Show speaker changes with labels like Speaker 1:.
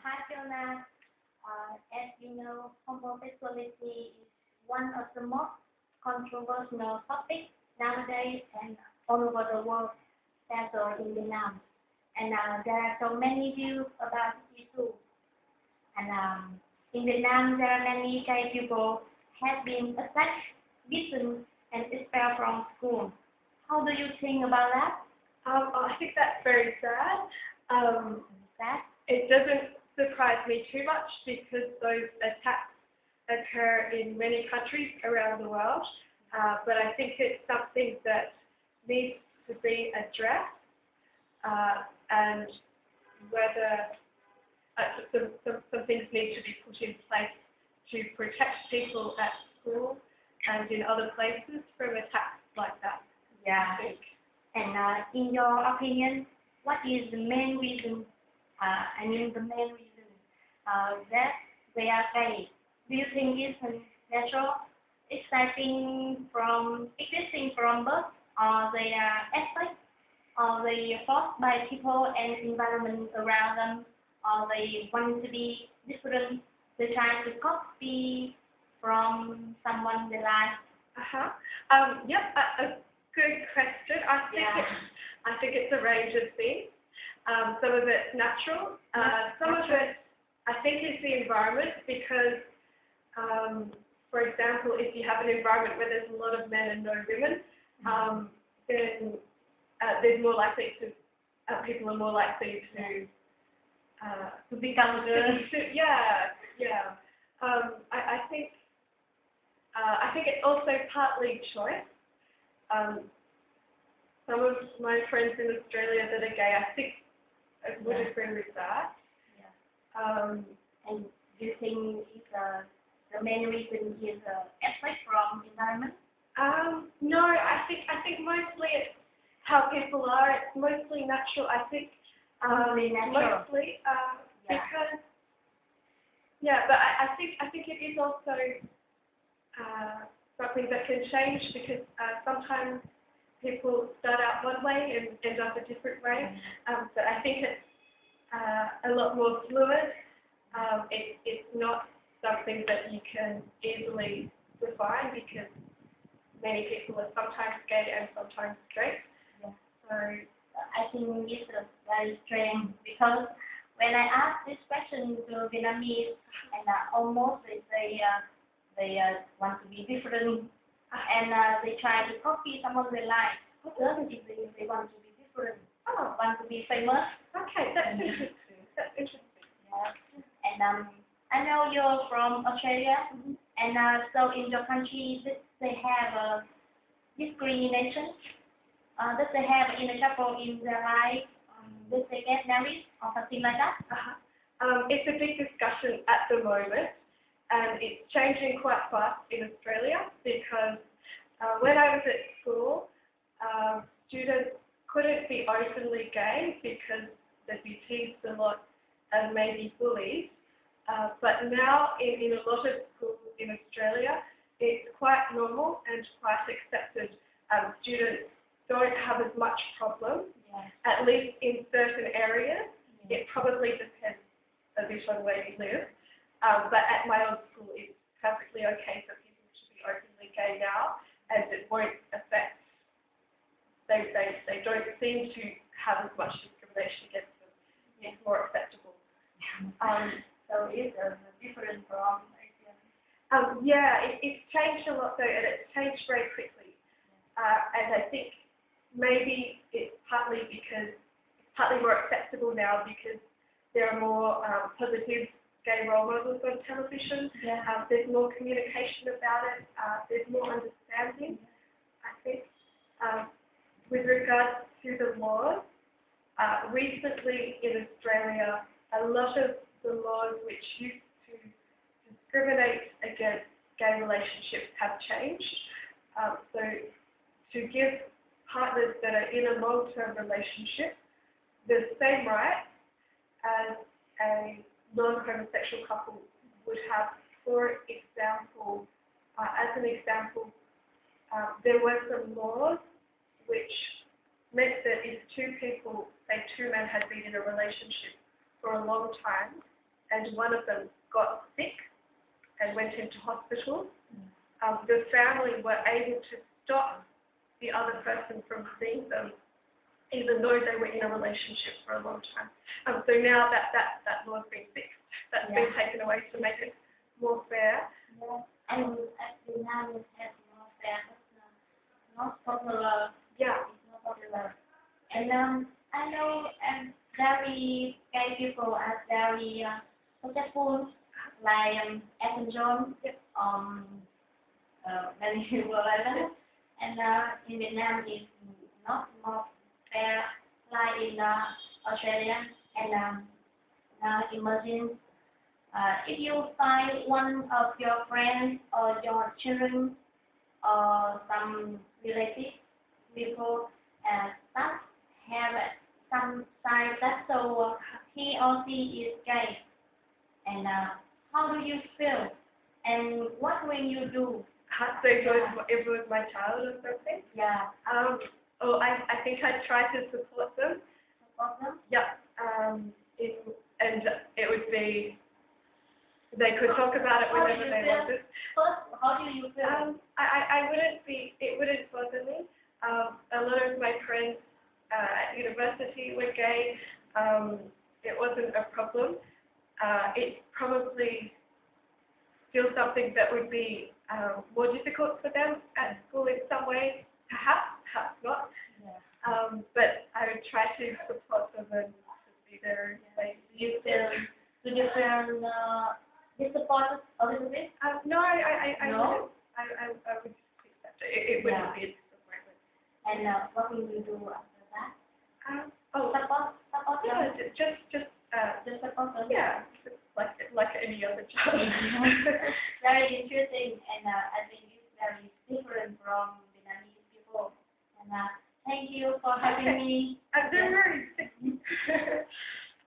Speaker 1: Hi Fiona, as you know, homosexuality is one of the most controversial topics nowadays and all over the world, especially in Vietnam. And there are so many views about this issue. And in Vietnam, there are many gay people have been attacked, beaten, and expelled from school. How do you think about that?
Speaker 2: I think that's very sad.
Speaker 1: Sad?
Speaker 2: It doesn't surprise me too much because those attacks occur in many countries around the world. But I think it's something that needs to be addressed, and whether some things need to be put in place to protect people at school and in other places from attacks like that.
Speaker 1: Yeah.
Speaker 2: I think.
Speaker 1: And in your opinion, what is the main reason? The main reason that they are gay. Do you think it's natural, existing from birth, or they are aspect, or they are forced by people and environment around them, or they want to be different? They try to copy from someone they like.
Speaker 2: Yep. A good question. I think it's a range of things. Some of it's natural. Some of it, I think, is the environment because, for example, if you have an environment where there's a lot of men and no women, then there's more likely to people are more likely
Speaker 1: To become good.
Speaker 2: Yeah. I think it's also partly choice. Some of my friends in Australia that are gay, I think, would agree with that.
Speaker 1: Yeah. And do you think it's the main reason is aspect from environment?
Speaker 2: No, I think mostly it's how people are. It's mostly natural. I think mostly because but I think it is also something that can change because sometimes people start out one way and end up a different way. But I think it's a lot more fluid. It's not something that you can easily define because many people are sometimes gay and sometimes straight.
Speaker 1: Yeah.
Speaker 2: So
Speaker 1: I think it's very strange because when I ask this question to Vietnamese, and almost they want to be different, and they try to copy someone they like. Others they want to be different, want to be famous.
Speaker 2: okay, that's interesting. That's interesting.
Speaker 1: Yeah. And I know you're from Australia, and so in your country, they have discrimination. Does they have in a couple in their life? Does they get married or something like that?
Speaker 2: It's a big discussion at the moment, and it's changing quite fast in Australia because when I was at school, students couldn't be openly gay because they'd be teased a lot and maybe bullied. But now in a lot of schools in Australia, it's quite normal and quite accepted. Students don't have as much problem, at least in certain areas. It probably depends a bit on where you live. But at my old school, it's perfectly okay for people to be openly gay now, and it won't affect. They don't seem to have as much discrimination against them. It's more acceptable.
Speaker 1: So it's different from Asian.
Speaker 2: It's changed a lot though, and it's changed very quickly. And I think maybe it's partly more acceptable now because there are more positive gay role models on television. There's more communication about it. There's more understanding. I think with regards to the laws, recently in Australia, a lot of the laws which used to discriminate against gay relationships have changed. So to give partners that are in a long-term relationship the same rights as a non-homosexual couple would have. For example, there were some laws which meant that if two people, say two men, had been in a relationship for a long time, and one of them got sick and went into hospital, the family were able to stop the other person from seeing them, even though they were in a relationship for a long time. So now that law's been fixed, that's been taken away to make it more fair.
Speaker 1: Yeah. And actually now it has more fair, but not popular.
Speaker 2: Yeah.
Speaker 1: It's not popular. And I know very gay people are very successful, like Elton John, many people like that. And in Vietnam it's not more fair like in Australia and imagine if you find one of your friends or your children or some relative people that have some sign that so he or she is gay, and how do you feel and what will you do?
Speaker 2: So if it was my child or something?
Speaker 1: Yeah.
Speaker 2: I think I'd try to support them.
Speaker 1: Support them?
Speaker 2: Yeah. And it would be, they could talk about it whenever they wanted.
Speaker 1: First, how do you feel?
Speaker 2: It wouldn't bother me. A lot of my friends at university were gay. It wasn't a problem. It's probably still something that would be more difficult for them at school in some ways, perhaps not.
Speaker 1: Yeah.
Speaker 2: But I would try to support them and just be there and say.
Speaker 1: Do you feel disappointed a little bit?
Speaker 2: No, I
Speaker 1: No?
Speaker 2: wouldn't. I would just accept it. It wouldn't be a disappointment.
Speaker 1: And what will you do after that? Support
Speaker 2: Yeah,
Speaker 1: them?
Speaker 2: just
Speaker 1: Support them?
Speaker 2: yeah, just like any other child.
Speaker 1: Very interesting, and I think it's very different from Vietnamese people. And thank you for having me.
Speaker 2: I'm very